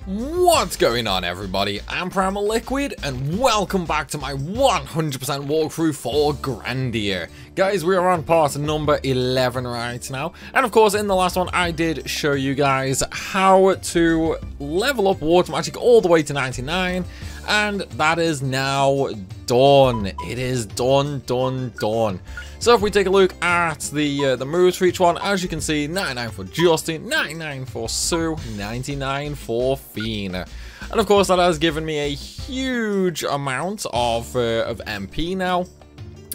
What's going on, everybody? I'm Primal Liquid and welcome back to my 100% walkthrough for Grandia. Guys, we are on part number 11 right now, and of course in the last one I did show you guys how to level up water magic all the way to 99, and that is now done. It is done. So if we take a look at the moves for each one, as you can see, 99 for Justin, 99 for Sue, 99 for Fina. And of course that has given me a huge amount of MP now,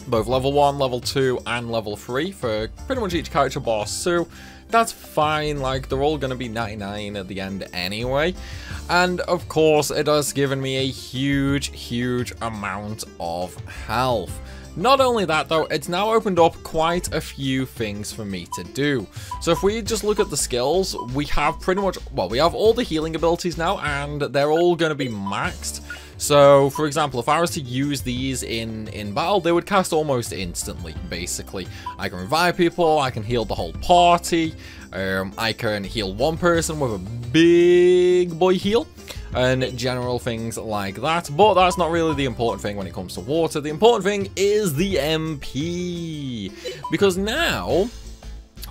both level 1, level 2 and level 3 for pretty much each character bar Sue. That's fine, like they're all going to be 99 at the end anyway. And of course it has given me a huge amount of health. Not only that though, it's now opened up quite a few things for me to do. So if we just look at the skills, we have pretty much, well, we have all the healing abilities now, and they're all going to be maxed. So for example, if I was to use these in battle, they would cast almost instantly, basically. I can revive people, I can heal the whole party, I can heal one person with a big boy heal, and general things like that. But that's not really the important thing when it comes to water. The important thing is the MP, because now,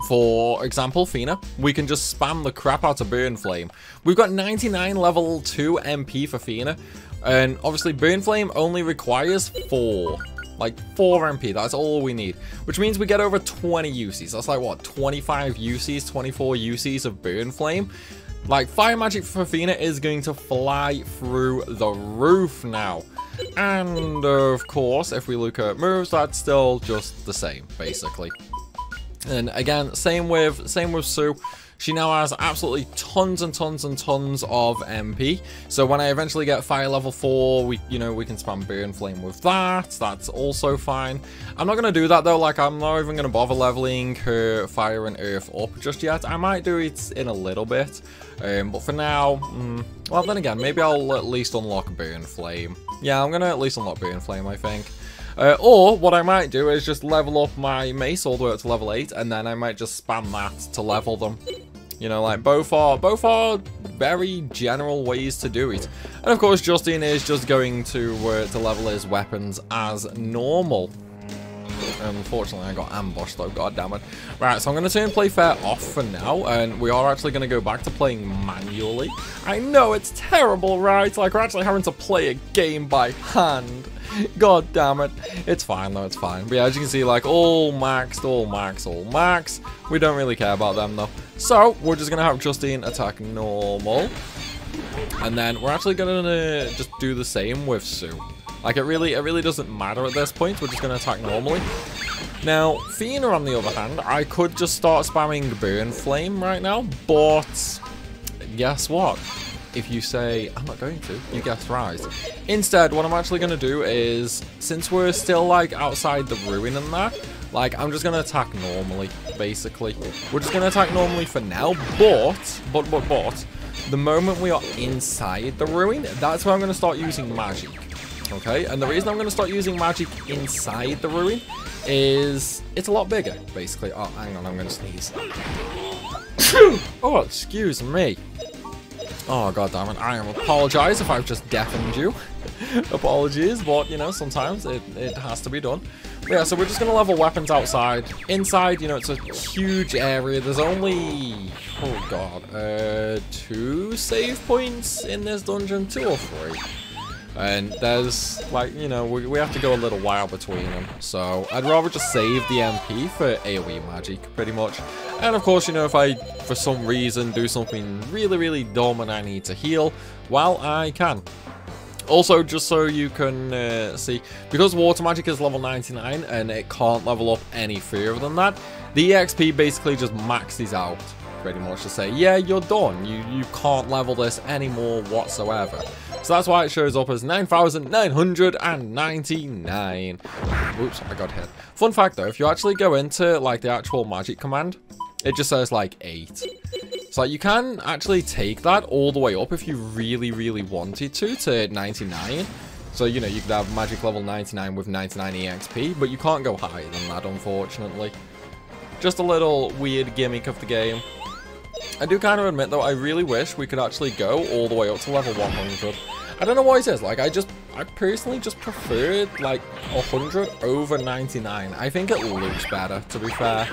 for example, Fina, we can just spam the crap out of Burn Flame. We've got 99 level 2 MP for Fina, and obviously Burn Flame only requires 4 MP, that's all we need. Which means we get over 20 UCs. That's like, what, 25 UCs, 24 UCs of Burn Flame? Like, fire magic for Fina is going to fly through the roof now. And of course, if we look at moves, that's still just the same, basically. And again, same with Sue. She now has absolutely tons and tons of MP. So when I eventually get fire level 4, we can spam Burn Flame with that. That's also fine. I'm not going to do that though. Like, I'm not even going to bother leveling her fire and earth up just yet. I might do it in a little bit. But for now, well then again, maybe I'll at least unlock Burn Flame. Yeah, I'm going to at least unlock Burn Flame, I think. Or what I might do is just level up my mace all the way up to level 8, and then I might just spam that to level them. You know, like, both are very general ways to do it. And of course, Justin is just going to level his weapons as normal. Unfortunately, I got ambushed though, god damn it. Right, so I'm going to turn play fair off for now, and we are actually going to go back to playing manually. I know, it's terrible, right? Like, we're actually having to play a game by hand. God damn it. It's fine though, it's fine. But yeah, as you can see, like, all maxed. We don't really care about them though. So, we're just going to have Justine attack normal. And then we're actually going to just do the same with Sue. Like, it really doesn't matter at this point. We're just going to attack normally. Now, Fina, on the other hand, I could just start spamming Burn Flame right now, but guess what? If you say, I'm not going to, you guessed right. Instead, what I'm actually going to do is, since we're still, like, outside the ruin and that, like, I'm just going to attack normally, basically. We're just going to attack normally for now, but, the moment we are inside the ruin, that's where I'm going to start using magic. Okay, and the reason I'm going to start using magic inside the ruin is it's a lot bigger, basically. Oh, hang on, I'm going to sneeze. Oh, excuse me. Oh, god damn it. I apologize if I've just deafened you. Apologies, but, you know, sometimes it has to be done. But yeah, so we're just going to level weapons outside. Inside, you know, it's a huge area. There's only, oh god, 2 save points in this dungeon, 2 or 3. And there's, like, you know, we have to go a little while between them. So I'd rather just save the MP for AoE magic, pretty much. And of course, you know, if I, for some reason, do something really dumb and I need to heal, well, I can. Also, just so you can see, because water magic is level 99 and it can't level up any further than that, the EXP basically just maxes out, pretty much, to say, yeah, you're done. You can't level this anymore whatsoever. So that's why it shows up as 9,999. Oops, I got hit. Fun fact though, if you actually go into, like, the actual magic command, it just says, like, 8. So, like, you can actually take that all the way up if you really wanted to 99. So, you know, you could have magic level 99 with 99 EXP, but you can't go higher than that, unfortunately. Just a little weird gimmick of the game. I do kind of admit, though, I really wish we could actually go all the way up to level 100. I don't know why it is. Like, I personally just preferred, like, 100 over 99. I think it looks better, to be fair.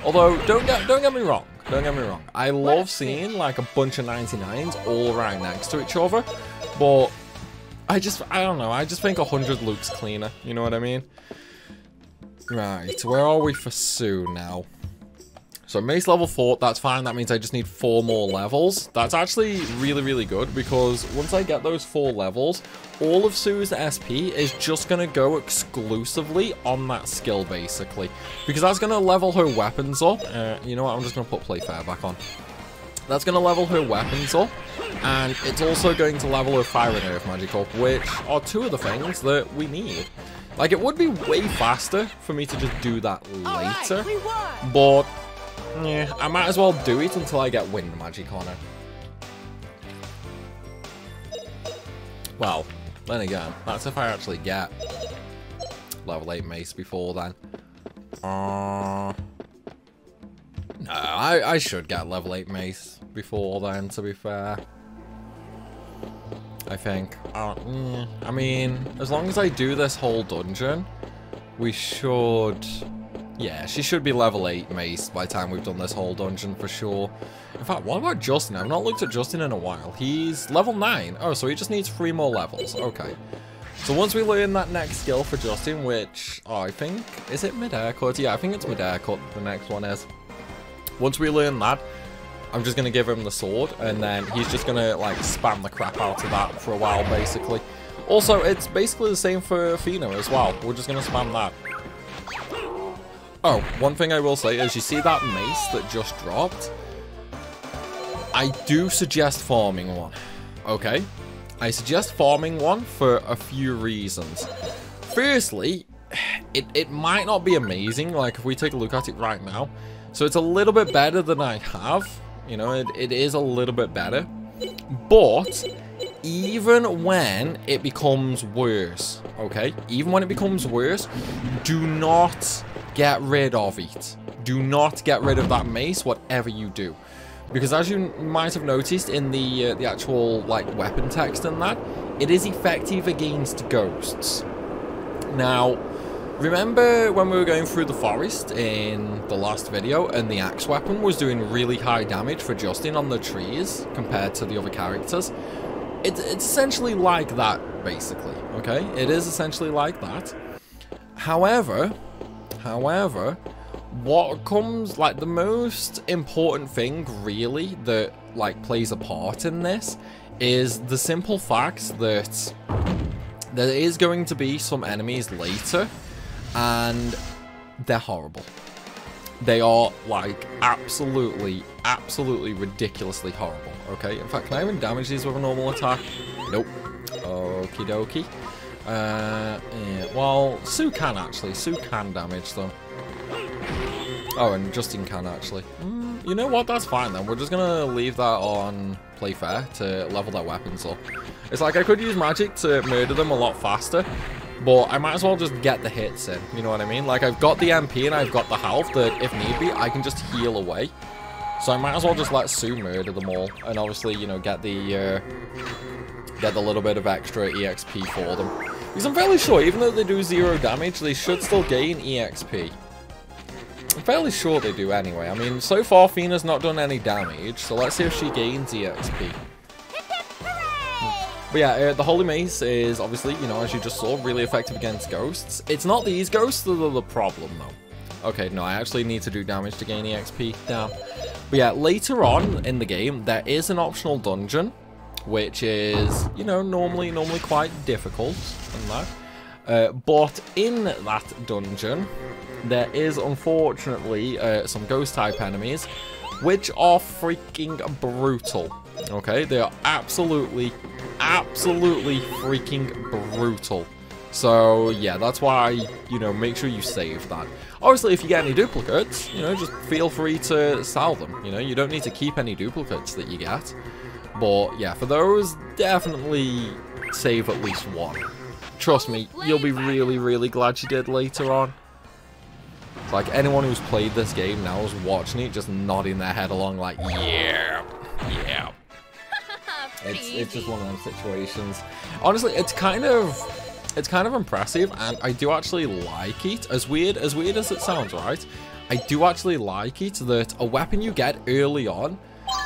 Although, don't get me wrong. Don't get me wrong. I love seeing, like, a bunch of 99s all right next to each other. But I don't know. I just think 100 looks cleaner. You know what I mean? Right. Where are we for Sue now? So mace level 4, that's fine. That means I just need 4 more levels. That's actually really, really good because once I get those 4 levels, all of Sue's SP is just going to go exclusively on that skill, basically. Because that's going to level her weapons up. You know what? I'm just going to put Play Fair back on. That's going to level her weapons up. And it's also going to level her Fire and Earth magic up, which are 2 of the things that we need. Like, it would be way faster for me to just do that later. But yeah, I might as well do it until I get wind magic on it. Well, then again, that's if I actually get level 8 mace before then. No, I should get level 8 mace before then, to be fair. I think. I mean, as long as I do this whole dungeon, we should... Yeah, she should be level 8 mace by the time we've done this whole dungeon for sure. In fact, what about Justin? I've not looked at Justin in a while. He's level 9. Oh, so he just needs 3 more levels. Okay. So once we learn that next skill for Justin, which, oh, I think, is it mid-air cut? Yeah, I think it's mid-air cut, the next one is. Once we learn that, I'm just going to give him the sword, and then he's just going to, like, spam the crap out of that for a while, basically. Also, it's basically the same for Fina as well. We're just going to spam that. Oh, one thing I will say is, you see that mace that just dropped? I do suggest farming one, okay? I suggest farming one for a few reasons. Firstly, it might not be amazing, like if we take a look at it right now. So it's a little bit better than I have, you know, it is a little bit better. But even when it becomes worse, okay? Even when it becomes worse, do not get rid of it. Do not get rid of that mace, whatever you do. Because as you might have noticed in the actual, like, weapon text and that, it is effective against ghosts. Now, remember when we were going through the forest in the last video and the axe weapon was doing really high damage for Justin on the trees compared to the other characters? It's essentially like that, basically, okay? It is essentially like that. However, what comes, like, the most important thing, really, that, like, plays a part in this is the simple fact that there is going to be some enemies later, and they're horrible. They are, like, absolutely ridiculously horrible, okay? In fact, can I even damage these with a normal attack? Nope. Okie dokie. Yeah, well, Sue can, actually. Sue can damage them. Oh, and Justin can, actually. You know what? That's fine, then. We're just gonna leave that on Play Fair to level their weapons up. It's like I could use magic to murder them a lot faster, but I might as well just get the hits in. You know what I mean? Like, I've got the MP and I've got the health that, if need be, I can just heal away. So I might as well just let Sue murder them all. And obviously, you know, get the little bit of extra EXP for them. Because I'm fairly sure, even though they do 0 damage, they should still gain EXP. I'm fairly sure they do anyway. I mean, so far, Fina's not done any damage, so let's see if she gains EXP. But yeah, the Holy Mace is obviously, you know, as you just saw, really effective against ghosts. It's not these ghosts that are the problem, though. Okay, no, I actually need to do damage to gain EXP. Damn. But yeah, later on in the game, there is an optional dungeon, which is, you know, normally quite difficult and that. But in that dungeon, there is unfortunately some ghost type enemies, which are freaking brutal. Okay, they are absolutely freaking brutal. So yeah, that's why, you know, make sure you save that. Obviously, if you get any duplicates, you know, just feel free to sell them. You know, you don't need to keep any duplicates that you get. But yeah, for those, definitely save at least one. Trust me, you'll be really glad you did later on. Like, anyone who's played this game now is watching it, just nodding their head along like, yeah, yeah. It's just one of those situations. Honestly, it's kind of impressive, and I do actually like it. As weird as it sounds, right? I do actually like it that a weapon you get early on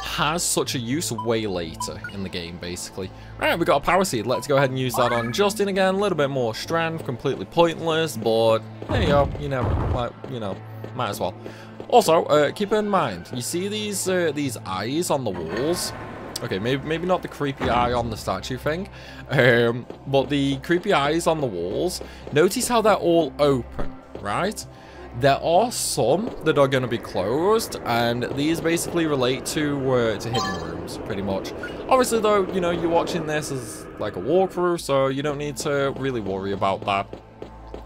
has such a use way later in the game, basically. Right, we got a power seed. Let's go ahead and use that on Justin again. A little bit more strength, completely pointless, but there you go. You never, like, you know, might as well. Also, keep in mind, you see these eyes on the walls? Okay, maybe not the creepy eye on the statue thing, but the creepy eyes on the walls. Notice how they're all open, right? There are some that are going to be closed, and these basically relate to hidden rooms, pretty much. Obviously, though, you know, you're watching this as like a walkthrough, so you don't need to really worry about that.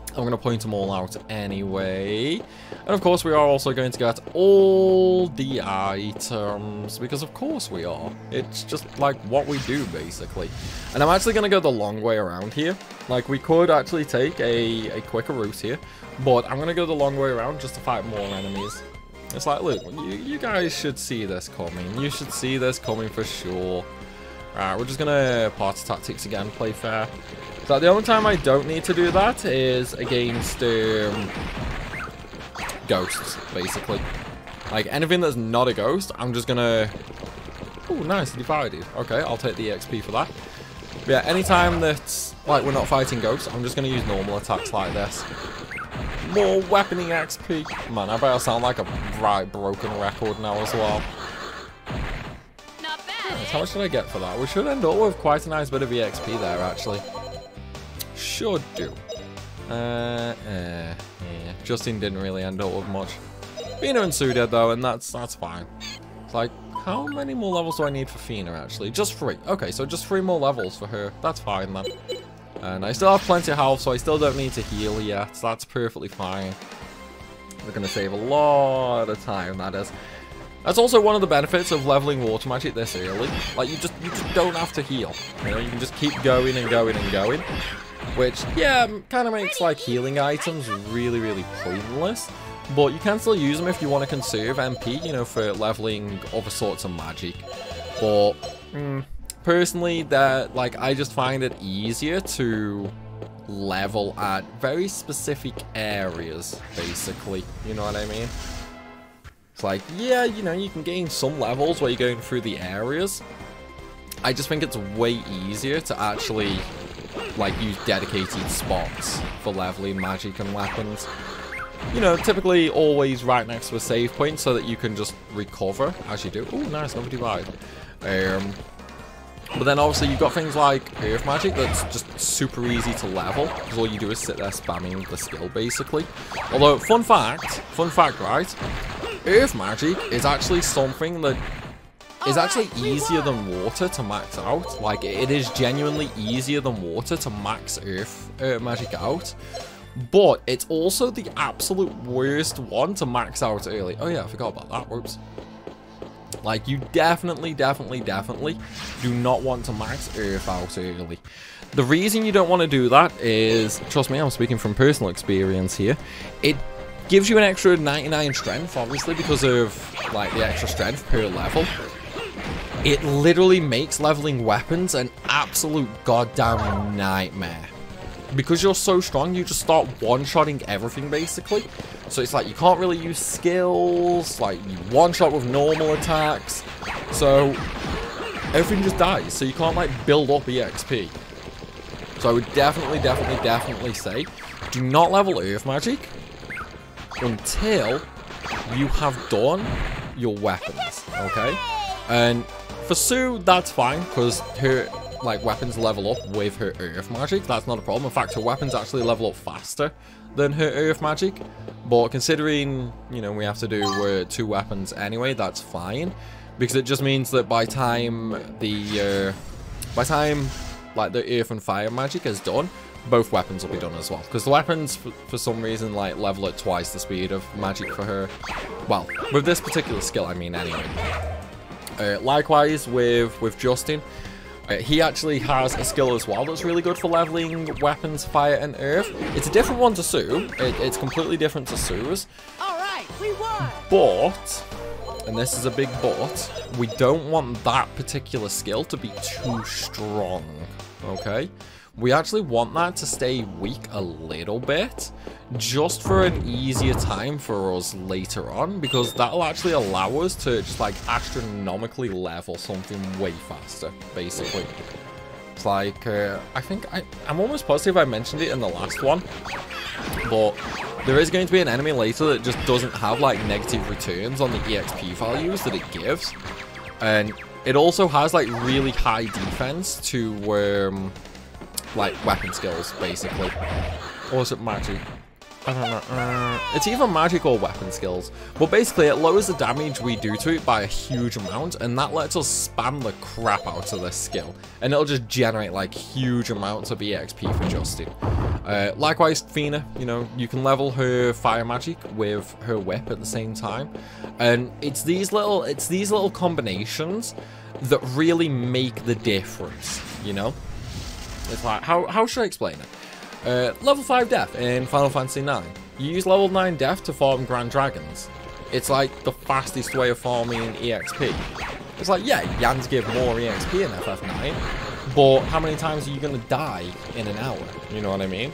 I'm going to point them all out anyway. And of course, we are also going to get all the items, because of course we are. It's just like what we do, basically. And I'm actually going to go the long way around here. Like, we could actually take a quicker route here, but I'm going to go the long way around just to fight more enemies. It's like, look, you guys should see this coming. You should see this coming for sure. Alright, we're just going to party tactics again, play fair. So the only time I don't need to do that is against ghosts, basically. Like, anything that's not a ghost, I'm just gonna... Oh, nice, divided. Okay, I'll take the XP for that. But yeah, anytime that's, like, we're not fighting ghosts, I'm just gonna use normal attacks like this. More weaponing XP. Man, I bet I sound like a right broken record now as well. Not bad, Nice, how much did I get for that? We should end up with quite a nice bit of EXP there, actually. Should do. Yeah. Justin didn't really end up with much. Fina and Sue did though, and that's fine. It's like, how many more levels do I need for Fina actually? Just 3. Okay, so just 3 more levels for her. That's fine then. And I still have plenty of health, so I still don't need to heal yet. So that's perfectly fine. We're gonna save a lot of time, that is. That's also one of the benefits of leveling water magic this early. Like, you just don't have to heal. You know, you can just keep going and going and going. Which, yeah, kind of makes, like, healing items really, really pointless. But you can still use them if you want to conserve MP, you know, for leveling other sorts of magic. But, personally, like, I just find it easier to level at very specific areas, basically. You know what I mean? It's like, yeah, you know, you can gain some levels where you're going through the areas. I just think it's way easier to actually, like, use dedicated spots for leveling magic and weapons. You know, typically always right next to a save point so that you can just recover as you do. Oh, nice, another divide. But then obviously you've got things like earth magic that's just super easy to level, because all you do is sit there spamming the skill, basically. Although, fun fact, right? Earth magic is actually something that is actually easier than water to max out. Like, it is genuinely easier than water to max earth magic out. But it's also the absolute worst one to max out early. Oh yeah, I forgot about that. Whoops. Like, you definitely do not want to max earth out early. The reason you don't want to do that is, trust me, I'm speaking from personal experience here, it gives you an extra 99 strength, obviously, because of, like, the extra strength per level. It literally makes leveling weapons an absolute goddamn nightmare. Because you're so strong, you just start one-shotting everything, basically. So it's like, you can't really use skills, like, you one-shot with normal attacks. So, everything just dies, so you can't, like, build up EXP. So I would definitely say, do not level earth magic until you have done your weapons, okay? And for Sue, that's fine, because her, like, weapons level up with her earth magic. That's not a problem. In fact, her weapons actually level up faster than her earth magic. But considering, you know, we have to do 2 weapons anyway, that's fine, because it just means that by time like the earth and fire magic is done, both weapons will be done as well. Because the weapons, for some reason, like, level at twice the speed of magic for her. Well, with this particular skill, I mean, anyway. Likewise with Justin. He actually has a skill as well that's really good for leveling weapons, fire, and earth. It's a different one to Sue. It's completely different to Sue's. Alright, we won! But, and this is a big but, we don't want that particular skill to be too strong, okay? We actually want that to stay weak a little bit, just for an easier time for us later on, because that'll actually allow us to just like astronomically level something way faster, basically. It's like, I think, I'm almost positive I mentioned it in the last one, but there is going to be an enemy later that just doesn't have like negative returns on the EXP values that it gives, and it also has like really high defense to, like weapon skills, basically. Or is it magic? I don't know. It's either magic or weapon skills. But basically, it lowers the damage we do to it by a huge amount, and that lets us spam the crap out of this skill. And it'll just generate like huge amounts of EXP for Justin. Likewise, Fina, you know, you can level her fire magic with her whip at the same time. And it's these little combinations that really make the difference, you know? It's like, how should I explain it? Level 5 death in Final Fantasy 9. You use level 9 death to farm Grand Dragons. It's like the fastest way of farming EXP. It's like, yeah, Yans give more EXP in FF9, but how many times are you going to die in an hour? You know what I mean?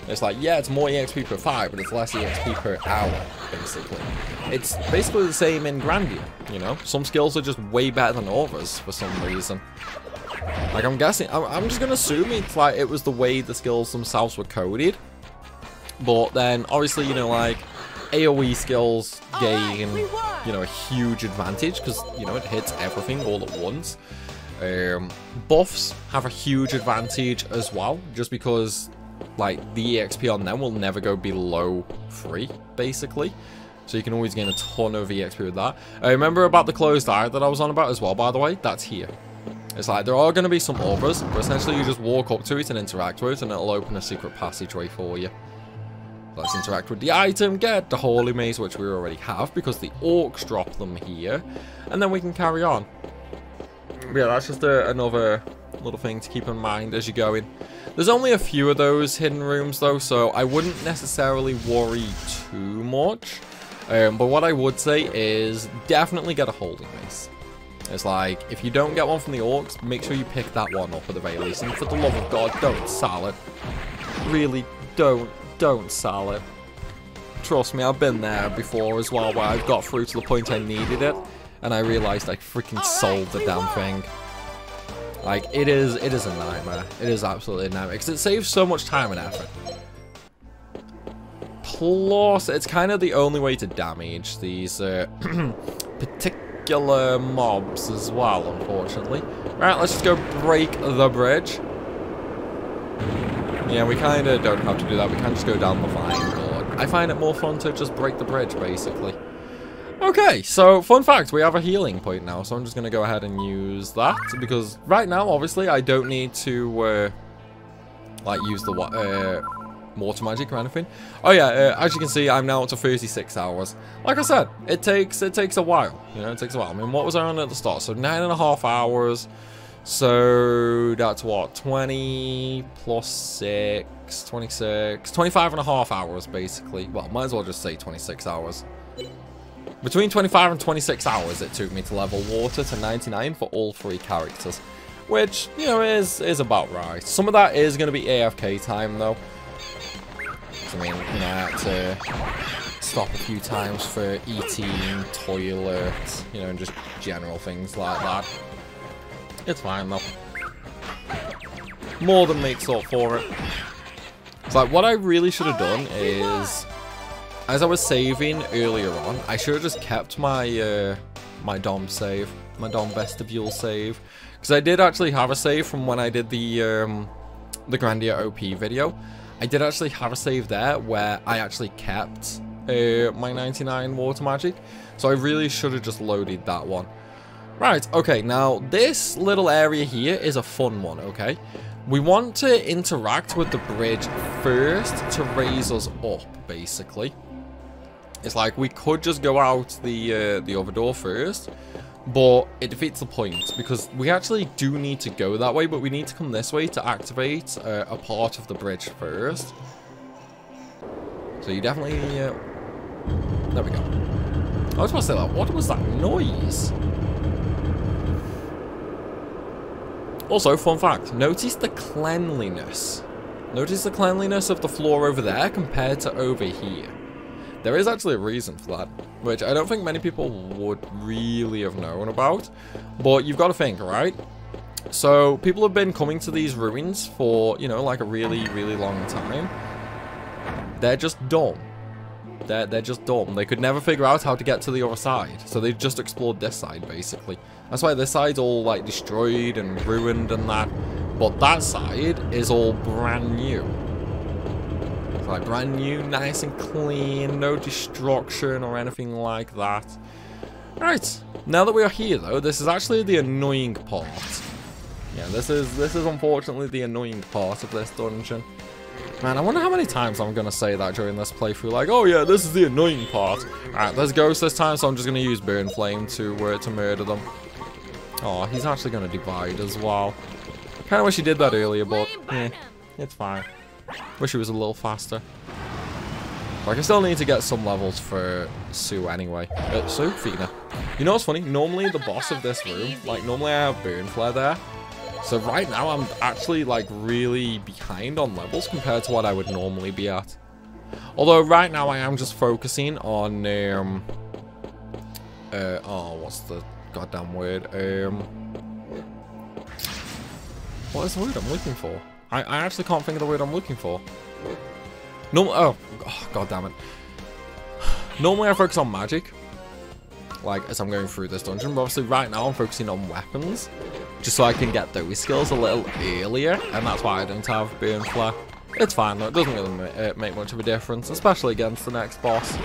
It's like, yeah, it's more EXP per fight, but it's less EXP per hour, basically. It's basically the same in Grandia, you know? Some skills are just way better than others for some reason. Like, I'm guessing, I'm just going to assume it's like it was the way the skills themselves were coded. But then, obviously, you know, like, AoE skills gain, you know, a huge advantage because, you know, it hits everything all at once. Buffs have a huge advantage as well, just because, like, the EXP on them will never go below 3, basically. So you can always gain a ton of EXP with that. Remember about the closed eye that I was on about as well, by the way? That's here. It's like, there are going to be some others, but essentially you just walk up to it and interact with it, and it'll open a secret passageway for you. Let's interact with the item, get the Holy Maze, which we already have, because the orcs drop them here, and then we can carry on. Yeah, that's just another little thing to keep in mind as you go in. There's only a few of those hidden rooms, though, so I wouldn't necessarily worry too much. But what I would say is definitely get a Holy Maze. It's like, if you don't get one from the orcs, make sure you pick that one up at the very least. And for the love of God, don't sell it. Really, don't sell it. Trust me, I've been there before as well, where I've got through to the point I needed it, and I realized I freaking sold the damn thing. Like, it is a nightmare. It is absolutely a nightmare, because it saves so much time and effort. Plus, it's kind of the only way to damage these particular mobs as well, unfortunately. Right, let's just go break the bridge. Yeah, we kind of don't have to do that. We can just go down the vine board. I find it more fun to just break the bridge, basically. Okay, so fun fact, we have a healing point now, so I'm just going to go ahead and use that, because right now, obviously, I don't need to, like, use the water magic or anything. Oh yeah, as you can see, I'm now up to 36 hours. Like I said, it takes a while, you know, it takes a while. I mean, what was I on at the start? So 9.5 hours, so that's what, 20 plus 6, 26, 25.5 hours, basically. Well, might as well just say 26 hours. Between 25 and 26 hours it took me to level water to 99 for all 3 characters, which, you know, is about right. Some of that is going to be AFK time, though. I mean, you know, I had to stop a few times for eating, toilet, you know, and just general things like that. It's fine, though. More than makes up for it. It's like, what I really should have done is, as I was saving earlier on, I should have just kept my my Dom save, my Dom vestibule save, because I did actually have a save from when I did the Grandia OP video. I did actually have a save there where I actually kept my 99 water magic, so I really should have just loaded that one. Right, okay, now this little area here is a fun one, okay? We want to interact with the bridge first to raise us up, basically. It's like we could just go out the other door first, But it defeats the point, because we actually do need to go that way, but we need to come this way to activate a part of the bridge first. So you definitely... there we go. I was about to say that. What was that noise? Also, fun fact. Notice the cleanliness. Notice the cleanliness of the floor over there compared to over here. There is actually a reason for that, which I don't think many people would really have known about. But you've got to think, right? So, people have been coming to these ruins for, you know, like a really, really long time. They're just dumb. They're just dumb. They could never figure out how to get to the other side. So they just explored this side, basically. That's why this side's all, like, destroyed and ruined and that. But that side is all brand new. It's like brand new, nice and clean. No destruction or anything like that. Right. Now that we are here, though, this is actually the annoying part. Yeah, this is unfortunately the annoying part of this dungeon. Man, I wonder how many times I'm going to say that during this playthrough. Like, oh yeah, this is the annoying part. Alright, there's ghosts this time, so I'm just going to use Burn Flame to murder them. Oh, he's actually going to divide as well. Kind of wish he did that earlier, but yeah, it's fine. Wish he was a little faster. Like, I still need to get some levels for Sue anyway. Sue? Fina. You know what's funny? Normally the boss of this room, like, normally I have Burn Flare there. So right now I'm actually like really behind on levels compared to what I would normally be at. Although right now I am just focusing on oh, what's the goddamn word? What is the word I'm looking for? I actually can't think of the word I'm looking for. No, oh god damn it. Normally I focus on magic, like as I'm going through this dungeon, but obviously right now I'm focusing on weapons. Just so I can get those skills a little earlier, and that's why I don't have Burn Flare. It's fine though, it doesn't really make much of a difference, especially against the next boss.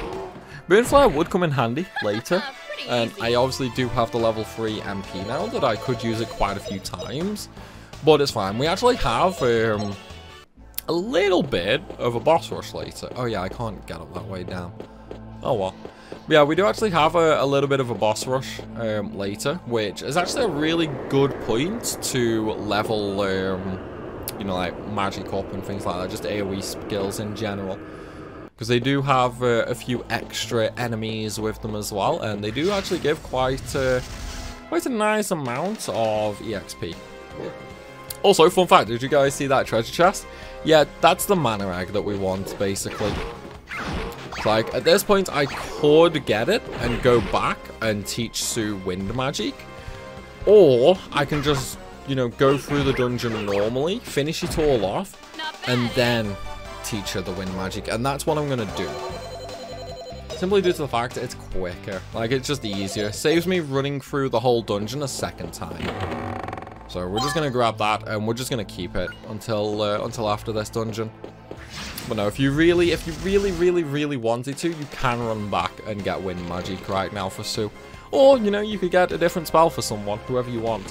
Burn Flare would come in handy later, and I obviously do have the level 3 MP now that I could use it quite a few times, but it's fine. We actually have a little bit of a boss rush later. Oh yeah, I can't get up that way down. Oh well. Yeah, we do actually have a little bit of a boss rush later, which is actually a really good point to level, you know, like magic up and things like that, just AoE skills in general. Because they do have a few extra enemies with them as well, and they do actually give quite a nice amount of EXP. Also, fun fact, did you guys see that treasure chest? Yeah, that's the mana egg that we want, basically. Like, at this point, I could get it and go back and teach Sue wind magic. Or, I can just, you know, go through the dungeon normally, finish it all off, and then teach her the wind magic. And that's what I'm going to do. Simply due to the fact that it's quicker. Like, it's just easier. Saves me running through the whole dungeon a second time. So, we're just going to grab that, and we're just going to keep it until after this dungeon. But no, if you really wanted to, you can run back and get wind magic right now for Sue. Or, you know, you could get a different spell for someone, whoever you want.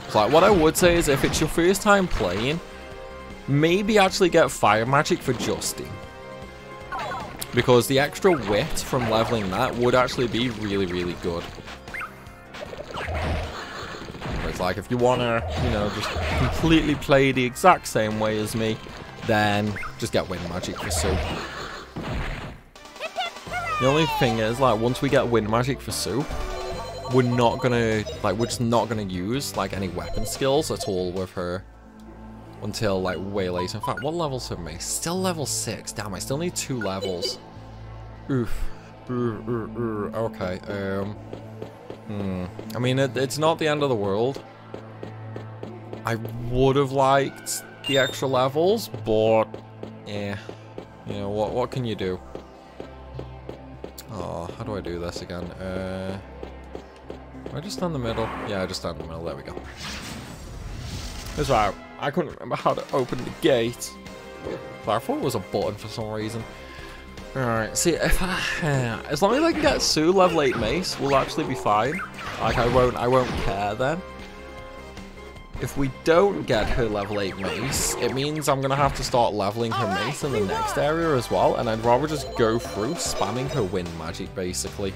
So, like, what I would say is if it's your first time playing, maybe actually get fire magic for Justin. Because the extra wit from leveling that would actually be really good. It's like, if you want to, you know, just completely play the exact same way as me, then just get wind magic for Sue. The only thing is, like, once we get wind magic for Sue, we're just not gonna use, like, any weapon skills at all with her until, like, way later. In fact, what level's her mace? Still level 6. Damn, I still need 2 levels. Oof. Okay, I mean, it's not the end of the world. I would have liked the extra levels, but yeah, you know what can you do? Oh, how do I do this again? Do I just stand in the middle? Yeah, I just stand in the middle. There we go. That's right. I couldn't remember how to open the gate. But I thought it was a button for some reason. Alright, see, if as long as I can get Sue level 8 mace, we'll actually be fine. Like, I won't care then. If we don't get her level 8 mace, it means I'm gonna have to start leveling her mace in the next area as well, and I'd rather just go through spamming her wind magic, basically.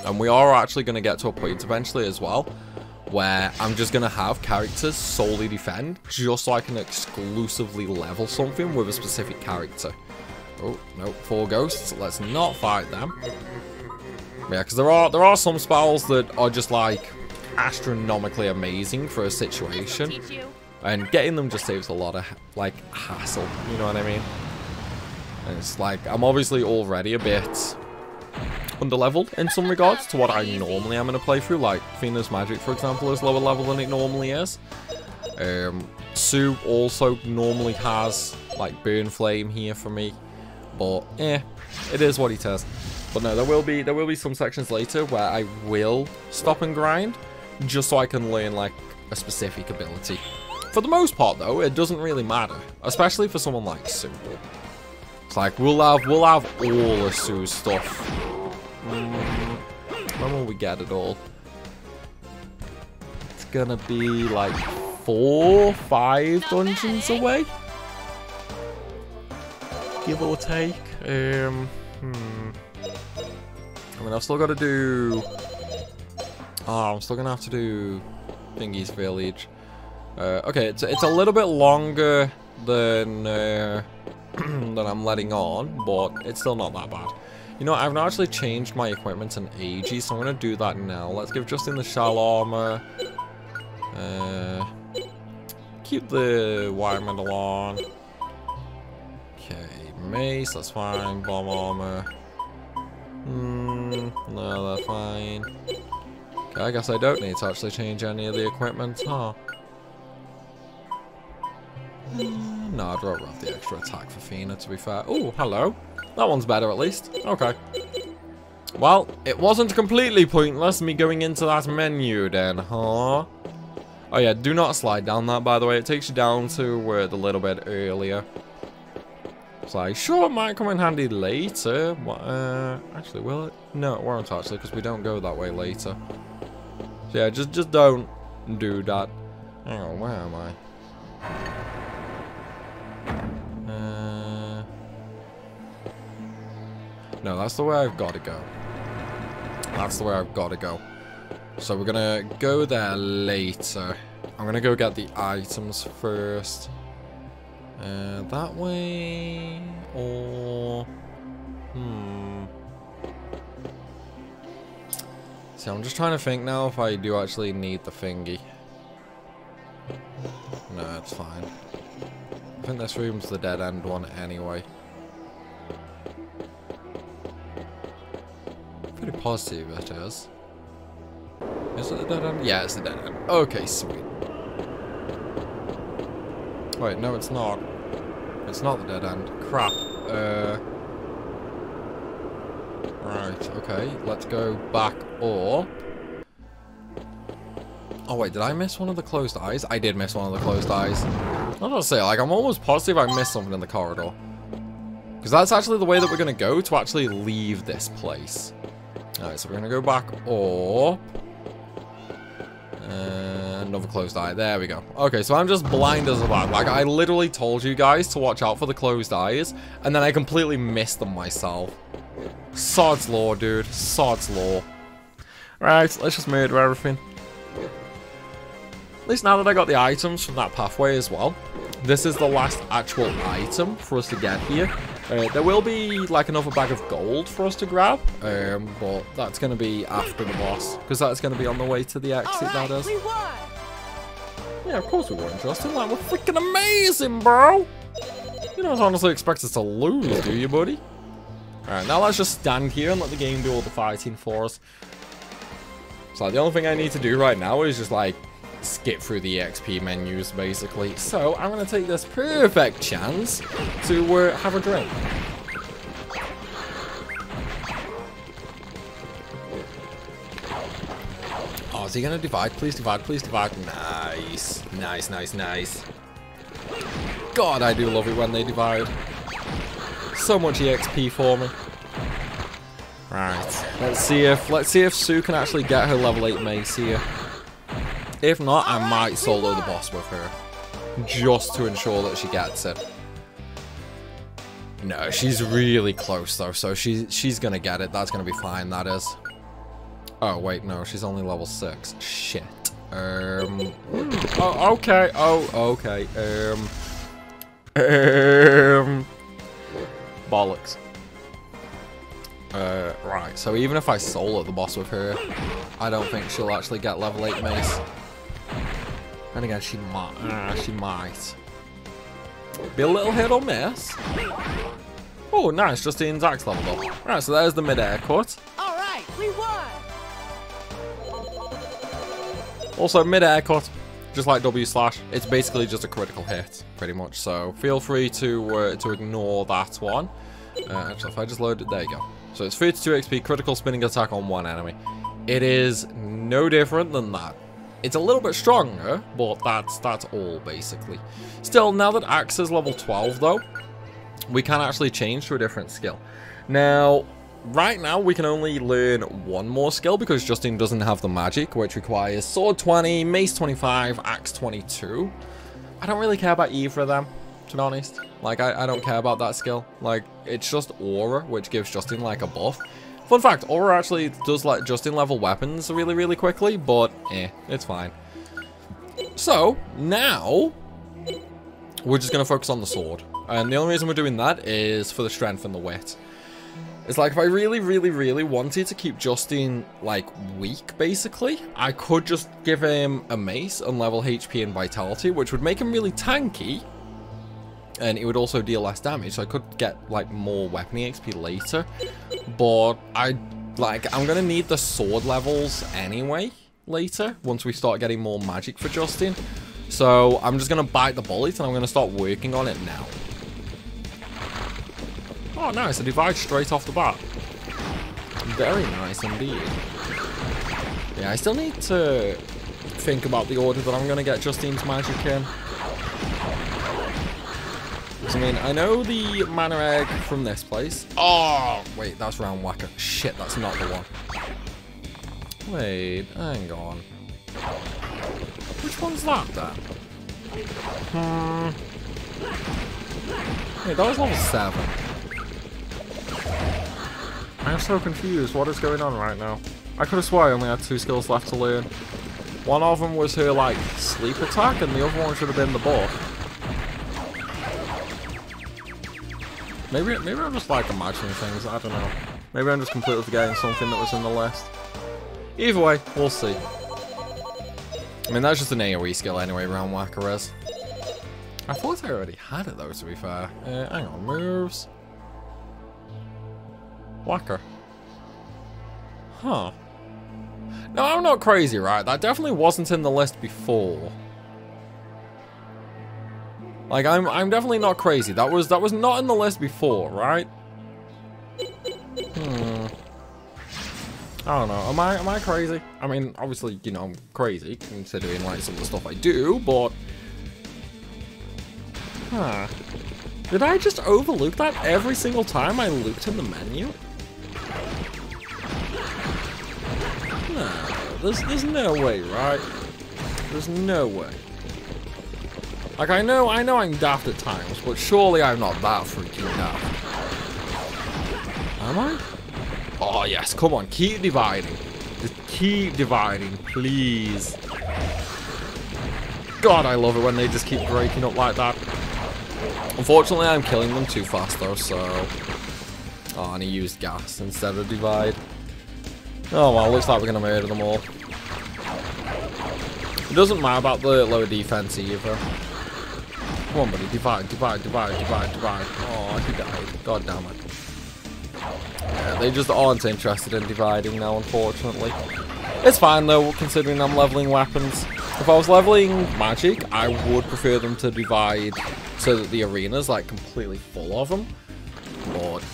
And we are actually going to get to a point eventually as well, where I'm just going to have characters solely defend, just so I can exclusively level something with a specific character. Oh, no, 4 ghosts. Let's not fight them. Yeah, because there are some spells that are just, like, astronomically amazing for a situation. And getting them just saves a lot of, like, hassle. You know what I mean? And it's like, I'm obviously already a bit underleveled in some regards to what I normally am in a playthrough. Like, Phoenix Magic, for example, is lower level than it normally is. Sue also normally has, like, Burn Flame here for me. But, it is what it is. But no, there will be some sections later where I will stop and grind, just so I can learn, like, a specific ability. For the most part, though, it doesn't really matter, especially for someone like Sue. It's like, we'll have all of Sue's stuff. When will we get it all? It's gonna be like 4, 5 dungeons away, give or take. I mean, I've still got to do. Oh, I'm still gonna have to do Thingy's Village. Okay, it's a little bit longer than than I'm letting on, but it's still not that bad. You know, I've not actually changed my equipment in ages, so I'm going to do that now. Let's give Justin the shell armor. Keep the wire metal on. Okay, mace, that's fine. Bomb armor. No, that's fine. Okay, I guess I don't need to actually change any of the equipment, huh? No, I'd rather have the extra attack for Fina, to be fair. Oh, hello. That one's better, at least. Okay. Well, it wasn't completely pointless me going into that menu then, huh? Oh yeah, do not slide down that, by the way. It takes you down to the little bit earlier. It's like, sure, it might come in handy later. Actually, will it? No, it won't, actually, because we don't go that way later. So yeah, just don't do that. Hang on, where am I? No, that's the way I've got to go. That's the way I've got to go. So we're going to go there later. I'm going to go get the items first. That way, or... See, I'm just trying to think now if I do actually need the thingy. No, it's fine. I think this room's the dead end one anyway. Pretty positive it is. Is it the dead end? Yeah, it's the dead end. Okay, sweet. Wait, no, it's not. It's not the dead end. Crap. Right, okay. Let's go back or... Oh, wait, did I miss one of the closed eyes? I did miss one of the closed eyes. I was gonna say, like, I'm almost positive I missed something in the corridor. Because that's actually the way that we're going to go to actually leave this place. Alright, so we're going to go back or... another closed eye. There we go. Okay, so I'm just blind as a bat. Like, I literally told you guys to watch out for the closed eyes, and then I completely missed them myself. Sod's law, dude. Sod's law. Right, let's just murder everything. At least now that I got the items from that pathway as well, this is the last actual item for us to get here. There will be like another bag of gold for us to grab, but that's going to be after the boss, because that's going to be on the way to the exit, right, that is. We won. Yeah, of course we won, Justin. Like, we're freaking amazing, bro! You don't honestly expect us to lose, do you, buddy? Alright, now let's just stand here and let the game do all the fighting for us. So the only thing I need to do right now is just, like, skip through the XP menus, basically. So I'm going to take this perfect chance to have a drink. Oh, is he going to divide? Please divide, please divide. Nice. Nice, nice, nice. God, I do love it when they divide. So much EXP for me. Right, let's see if Sue can actually get her level 8 mace here. If not, I might solo the boss with her, just to ensure that she gets it. No, she's really close though, so she's gonna get it. That's gonna be fine. That is. Oh, wait, no, she's only level 6. Shit. Oh, okay. Oh, okay. Bollocks. Right, so even if I solo the boss with her, I don't think she'll actually get level 8 mace. And again, she might. She might. Be a little hit or miss. Oh, nice. Justine's axe leveled up. Right, so there's the mid-air cut. All right, we won. Also, mid-air cut, just like W slash, it's basically just a critical hit, pretty much. So feel free to ignore that one. Actually, if I just load it, there you go. So it's 32 XP, critical spinning attack on one enemy. It is no different than that. It's a little bit stronger, but that's all basically. Still, now that Axe is level 12 though, we can actually change to a different skill. Now, right now we can only learn one more skill because Justine doesn't have the magic, which requires Sword 20, Mace 25, Axe 22. I don't really care about either of them, to be honest. Like, I don't care about that skill. Like, it's just Aura, which gives Justine like a buff. Fun fact, Aura actually does let Justine level weapons really, really quickly, but it's fine. So, now, we're just going to focus on the sword. And the only reason we're doing that is for the strength and the wit. It's like, if I really, really, really wanted to keep Justine, like, weak, basically, I could just give him a mace and level HP and vitality, which would make him really tanky. And it would also deal less damage, so I could get, like, more weapon XP later. But I'm gonna need the sword levels anyway later, once we start getting more magic for Justine. So I'm just gonna bite the bullet, and I'm gonna start working on it now. Oh, nice, a divide straight off the bat. Very nice indeed. Yeah, I still need to think about the order that I'm gonna get Justine's magic in. I mean, I know the mana egg from this place. Oh, wait, that's round whacker. Shit, that's not the one. Wait, hang on. Which one's that then? Wait, that was level 7. I'm so confused. What is going on right now? I could have sworn I only had 2 skills left to learn. One of them was her, like, sleep attack, and the other one should have been the buff. Maybe I'm just like imagining things, I don't know. Maybe I'm just completely forgetting something that was in the list. Either way, we'll see. I mean, that's just an AoE skill anyway, round whacker is. I thought I already had it though, to be fair. Hang on, moves. Whacker. Huh. No, I'm not crazy, right? That definitely wasn't in the list before. Like, I'm definitely not crazy. That was not in the list before, right? I don't know. Am I crazy? I mean, obviously, you know, I'm crazy considering like some of the stuff I do, but did I just overlook that every single time I looked in the menu? No, there's no way, right? There's no way. Like, I know I'm daft at times, but surely I'm not that freaking daft. Am I? Oh, yes, come on, keep dividing. Just keep dividing, please. God, I love it when they just keep breaking up like that. Unfortunately, I'm killing them too fast, though, so... Oh, and he used gas instead of divide. Oh, well, looks like we're going to murder them all. It doesn't matter about the lower defense either. Come on, buddy. Divide, divide, divide, divide, divide. Oh, he died. God damn it. Yeah, they just aren't interested in dividing now, unfortunately. It's fine, though, considering I'm leveling weapons. If I was leveling magic, I would prefer them to divide so that the arena's, like, completely full of them. But,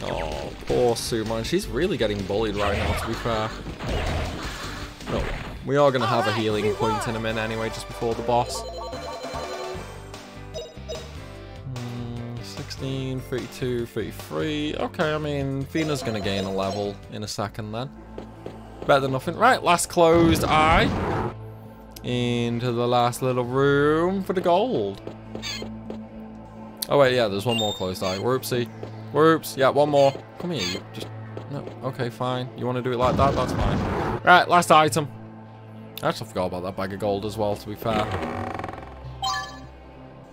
Oh, poor Suman. She's really getting bullied right now, to be fair. No. We are going to have a healing point in a minute anyway, just before the boss. 16, 32, 33. Okay, I mean, Fina's going to gain a level in a second then. Better than nothing. Right, last closed eye. Into the last little room for the gold. Oh wait, yeah, there's one more closed eye. Whoopsie. Whoops. Yeah, one more. Come here, you just... No, okay, fine. You want to do it like that? That's fine. Right, last item. I actually forgot about that bag of gold as well, to be fair.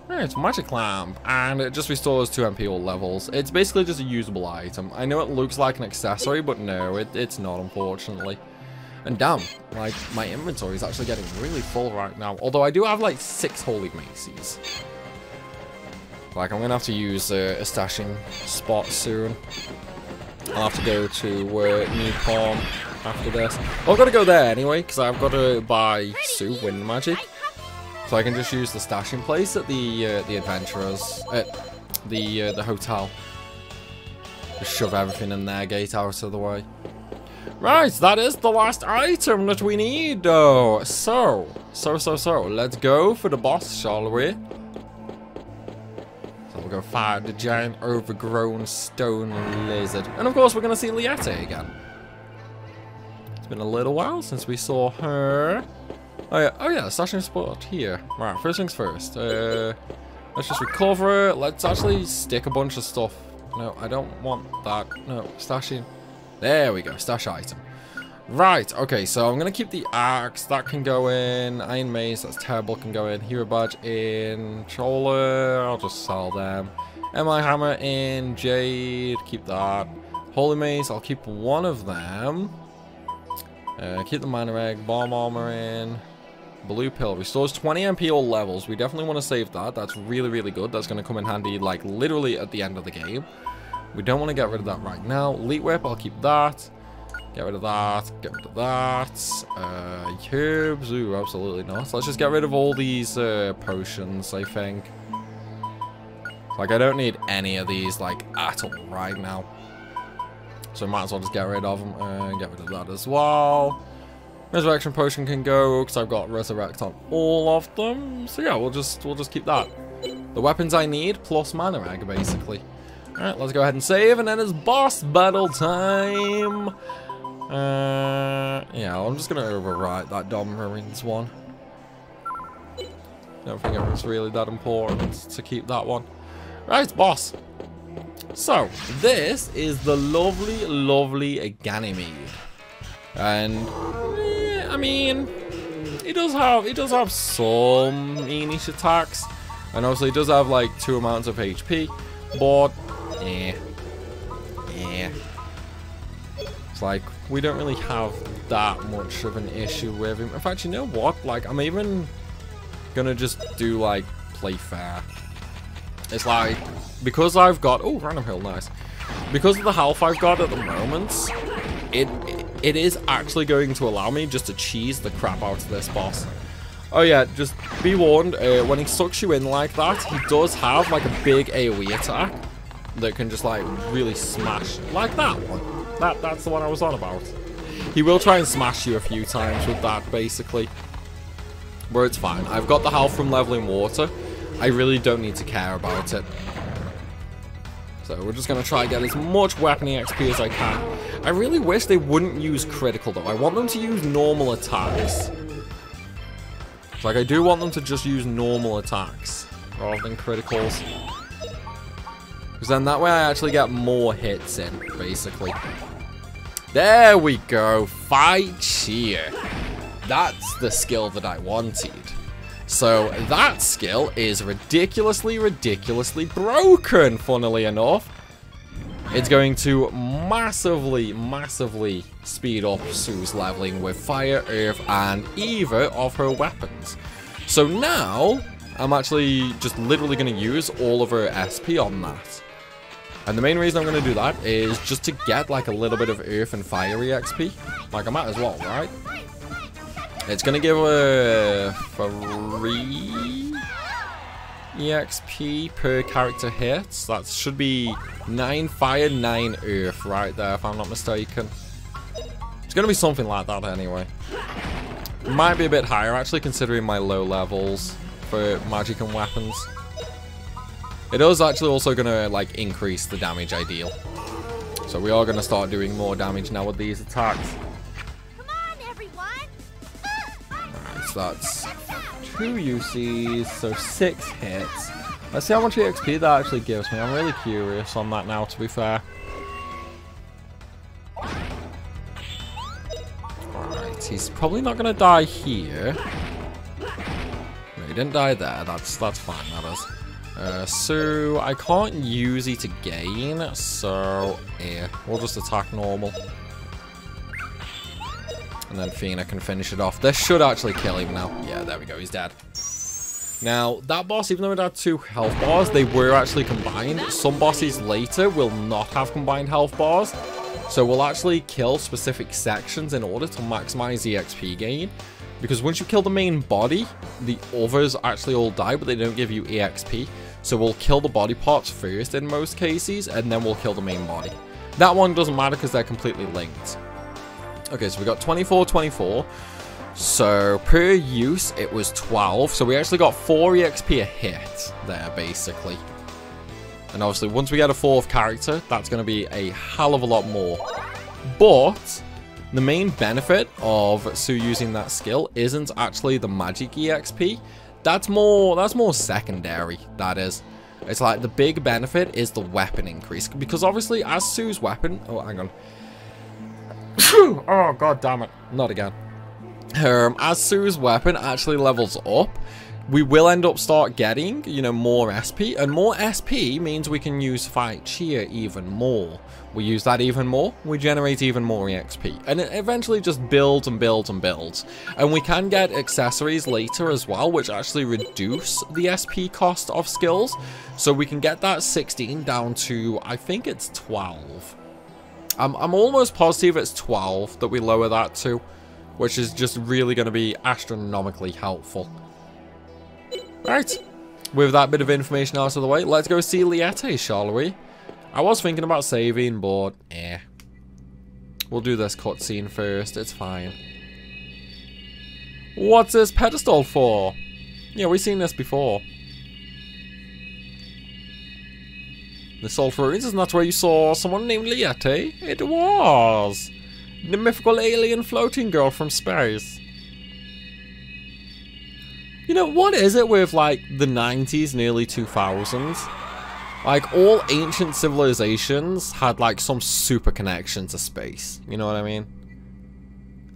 Yeah, it's magic lamp, and it just restores 2 MP all levels. It's basically just a usable item. I know it looks like an accessory, but no, it's not, unfortunately. And damn, like, my inventory is actually getting really full right now. Although I do have, like, 6 holy maces. Like, I'm gonna have to use a stashing spot soon. I'll have to go to New Palm after this. Well, I've got to go there anyway, because I've got to buy Sue Wind Magic. So I can just use the stashing place at the Adventurers, at the hotel. Just shove everything in there, gate out of the way. Right, that is the last item that we need, though. So, let's go for the boss, shall we? So we'll go fight the giant overgrown stone lizard. And of course, we're going to see Liette again. It's been a little while since we saw her. Oh yeah, stashing spot here. Right, first things first. Let's just recover. Let's actually stick a bunch of stuff. No, I don't want that. No, stashing. There we go, stash item. Right, okay, so I'm going to keep the axe. That can go in. Iron mace, that's terrible, can go in. Hero badge in. Chola, I'll just sell them. MI hammer in. Jade, keep that. Holy mace, I'll keep one of them. Keep the mana egg. Bomb armor in. Blue pill restores 20 MP all levels. We definitely want to save that. That's really, really good. That's going to come in handy, like, literally at the end of the game. We don't want to get rid of that right now. Elite whip, I'll keep that. Get rid of that. Get rid of that. Herbs, ooh, absolutely not. Let's just get rid of all these potions, I think. Like, I don't need any of these, like, at all right now. So might as well just get rid of them. Get rid of that as well. Resurrection potion can go because I've got resurrect on all of them. So yeah, we'll just keep that. The weapons I need plus mana egg, basically. All right, let's go ahead and save, and then it's boss battle time. Yeah, I'm just gonna overwrite that Dom Ruins one. Don't think it was really that important to keep that one. Right, boss. So this is the lovely, lovely Ganymede, and I mean, he does have some meanish attacks, and also he does have like 2 amounts of HP, but yeah, it's like we don't really have that much of an issue with him. In fact, you know what? Like, I'm even gonna just do like play fair. It's like, because I've got random hill, nice. Because of the health I've got at the moment, it is actually going to allow me just to cheese the crap out of this boss. Oh yeah, just be warned, when he sucks you in like that, he does have like a big AoE attack that can just like really smash, like that one. That's the one I was on about. He will try and smash you a few times with that, basically. But it's fine. I've got the health from leveling water. I really don't need to care about it. So we're just going to try and get as much weapony XP as I can. I really wish they wouldn't use critical though. I want them to use normal attacks. Like, I do want them to just use normal attacks rather than criticals. Because then that way I actually get more hits in, basically. There we go. Fight cheer. That's the skill that I wanted. So that skill is ridiculously, ridiculously broken, funnily enough. It's going to massively, massively speed up Sue's leveling with fire, earth, and either of her weapons. So now, I'm actually just literally going to use all of her SP on that. And the main reason I'm going to do that is just to get like a little bit of earth and fiery XP. Like, I might as well, right? It's going to give her 3 EXP per character hits. That should be 9 fire, 9 earth right there, if I'm not mistaken. It's going to be something like that anyway. Might be a bit higher, actually, considering my low levels for magic and weapons. It is actually also going to, like, increase the damage I deal. So we are going to start doing more damage now with these attacks. So that's 2 UCs, so 6 hits. Let's see how much EXP that actually gives me. I'm really curious on that now, to be fair. he's probably not going to die here. No, he didn't die there. That's fine, that is. So, I can't use E to gain, so, yeah, we'll just attack normal. And then Fina can finish it off. This should actually kill him now. Yeah, there we go, he's dead. Now, that boss, even though it had 2 health bars, they were actually combined. Some bosses later will not have combined health bars. So we'll actually kill specific sections in order to maximize the XP gain. Because once you kill the main body, the others actually all die, but they don't give you EXP. So we'll kill the body parts first in most cases, and then we'll kill the main body. That one doesn't matter because they're completely linked. Okay, so we got 24, 24. So per use, it was 12. So we actually got 4 EXP a hit there, basically. And obviously, once we get a 4th character, that's going to be a hell of a lot more. But the main benefit of Sue using that skill isn't actually the magic EXP. That's more secondary, that is. It's like the big benefit is the weapon increase. Because obviously, as Sue's weapon... Oh, hang on. Oh, god damn it. Not again. As Sue's weapon actually levels up, we will end up start getting, you know, more SP. And more SP means we can use Fight Cheer even more. We use that even more, we generate even more EXP. And it eventually just builds and builds and builds. And we can get accessories later as well, which actually reduce the SP cost of skills. So we can get that 16 down to, I think it's 12. I'm almost positive it's 12 that we lower that to, which is just really going to be astronomically helpful. Right, with that bit of information out of the way, let's go see Liette, shall we? I was thinking about saving, but we'll do this cutscene first, it's fine. What's this pedestal for? Yeah, we've seen this before. The Sulphur Ruins, isn't that where you saw someone named Liette? It was! The mythical alien floating girl from space. You know, what is it with, like, the 90s, nearly 2000s? Like, all ancient civilizations had, like, some super connection to space. You know what I mean?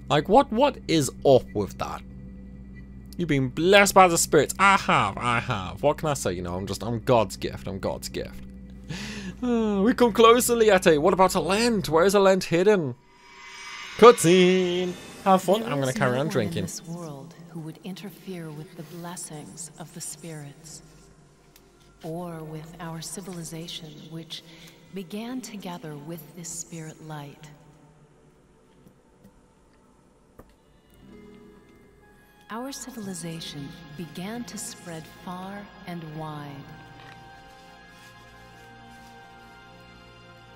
Like, what is up with that? You've been blessed by the spirits. I have. What can I say? You know, I'm God's gift. I'm God's gift. We come closer, Liette. What about Alent? Where is Alent hidden? Cutscene. Have fun. I'm gonna carry on drinking. In this world who would interfere with the blessings of the spirits, or with our civilization, which began together with this spirit light. Our civilization began to spread far and wide.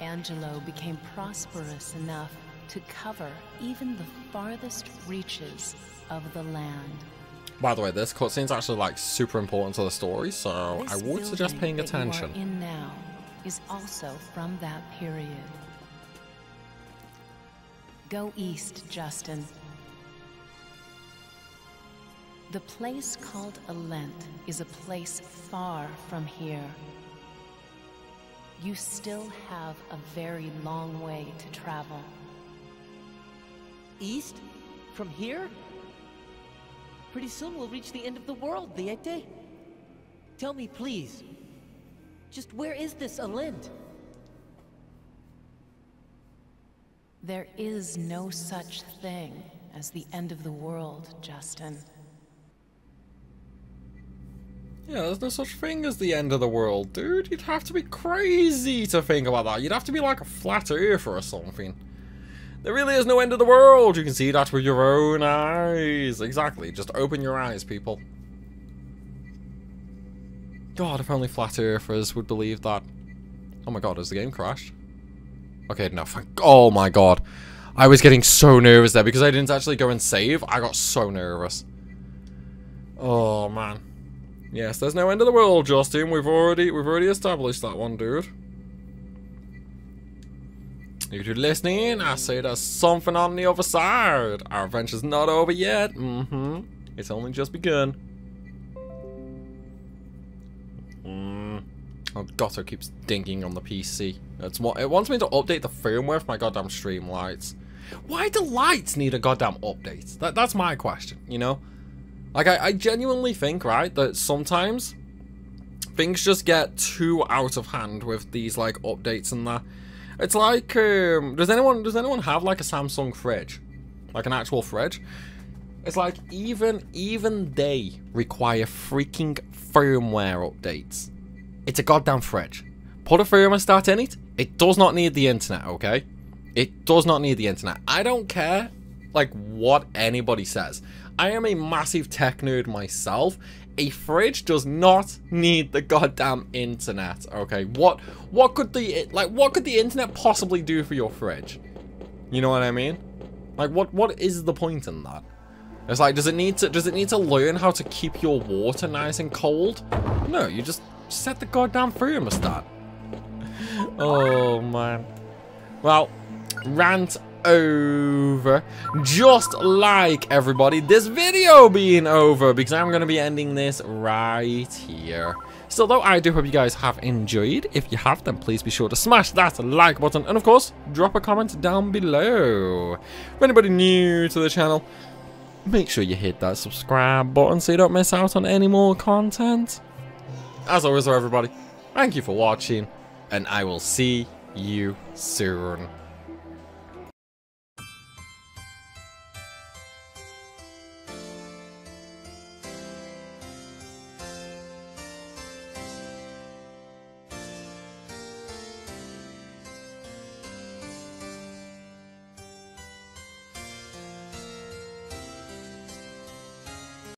Angelo became prosperous enough to cover even the farthest reaches of the land. By the way, this cutscene's actually like super important to the story, so I would suggest paying attention. This building that you are in now is also from that period. Go east, Justin. The place called Alent is a place far from here. You still have a very long way to travel. East? From here? Pretty soon we'll reach the end of the world, Liette. Tell me, please. Just where is this Alent? There is no such thing as the end of the world, Justin. Yeah, there's no such thing as the end of the world, dude. You'd have to be crazy to think about that. You'd have to be like a flat earther or something. There really is no end of the world. You can see that with your own eyes. Exactly. Just open your eyes, people. God, if only flat earthers would believe that. Oh my god, has the game crashed? Okay, no, oh my god. I was getting so nervous there because I didn't actually go and save. I got so nervous. Oh, man. Yes, there's no end of the world, Justin. We've already established that one, dude. You two listening? I say there's something on the other side. Our adventure's not over yet. It's only just begun. Oh, Goto keeps dinging on the PC. It wants me to update the firmware for my goddamn Streamlights. Why do lights need a goddamn update? That's my question, you know? Like, I genuinely think, right, that sometimes things just get too out of hand with these, like, updates and that. It's like, does anyone have, like, a Samsung fridge? Like, an actual fridge? It's like, even they require freaking firmware updates. It's a goddamn fridge. Put a thermostat in it. It does not need the internet, okay? It does not need the internet. I don't care, like, what anybody says. I am a massive tech nerd myself. A fridge does not need the goddamn internet, okay? What could the internet possibly do for your fridge? You know what I mean? Like, what is the point in that? It's like, does it need to learn how to keep your water nice and cold? No, you just set the goddamn thermostat. Oh man. Well, rant over. Just like everybody, this video being over, because I'm going to be ending this right here. Still though, I do hope you guys have enjoyed. If you have, then please be sure to smash that like button, and of course, drop a comment down below. For anybody new to the channel, make sure you hit that subscribe button so you don't miss out on any more content. As always though, everybody, thank you for watching, and I will see you soon.